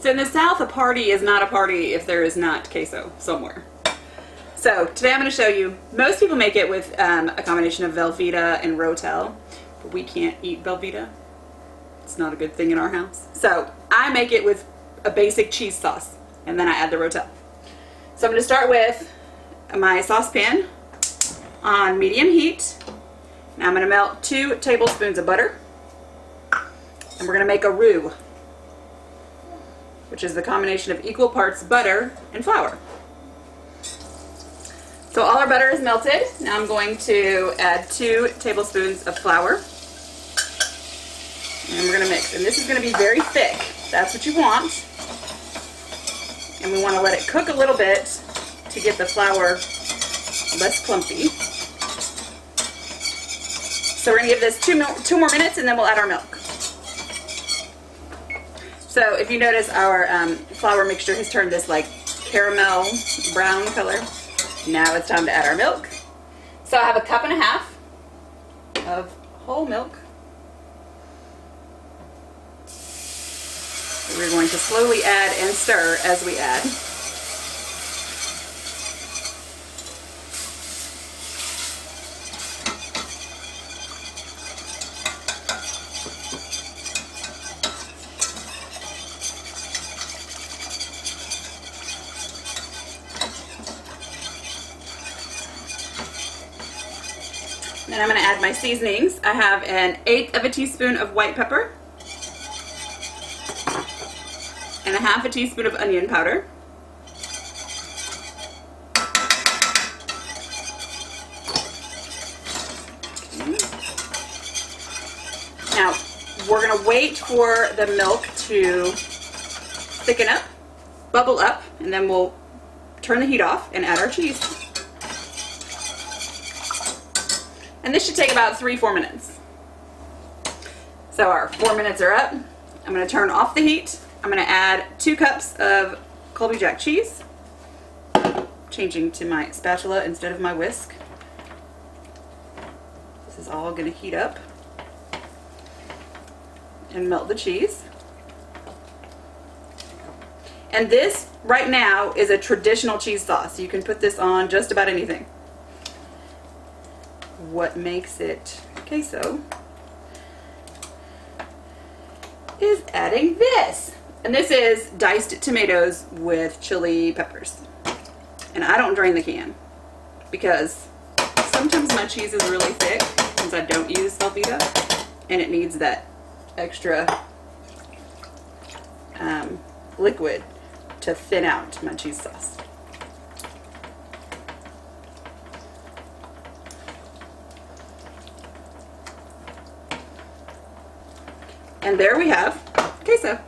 So in the South, a party is not a party if there is not queso somewhere. So today I'm going to show you, most people make it with a combination of Velveeta and Rotel, but we can't eat Velveeta. It's not a good thing in our house. So I make it with a basic cheese sauce, and then I add the Rotel. So I'm going to start with my saucepan on medium heat. Now I'm going to melt 2 tablespoons of butter, and we're going to make a roux, which is the combination of equal parts butter and flour. So all our butter is melted. Now I'm going to add 2 tablespoons of flour, and we're going to mix. And this is going to be very thick. That's what you want. And we want to let it cook a little bit to get the flour less clumpy. So we're going to give this 2 more minutes, and then we'll add our milk. So if you notice, our flour mixture has turned this like caramel brown color. Now it's time to add our milk. So I have a 1.5 cups of whole milk. We're going to slowly add and stir as we add. Then I'm going to add my seasonings. I have 1/8 teaspoon of white pepper and 1/2 teaspoon of onion powder. Okay. Now we're going to wait for the milk to thicken up, bubble up, and then we'll turn the heat off and add our cheese. And this should take about 3-4 minutes. So our 4 minutes are up. I'm going to turn off the heat. I'm going to add 2 cups of Colby Jack cheese. Changing to my spatula instead of my whisk. This is all going to heat up and melt the cheese. And this right now is a traditional cheese sauce. You can put this on just about anything. What makes it queso is adding this. And this is diced tomatoes with chili peppers. And I don't drain the can because sometimes my cheese is really thick since I don't use Velveeta, and it needs that extra liquid to thin out my cheese sauce. And there we have queso.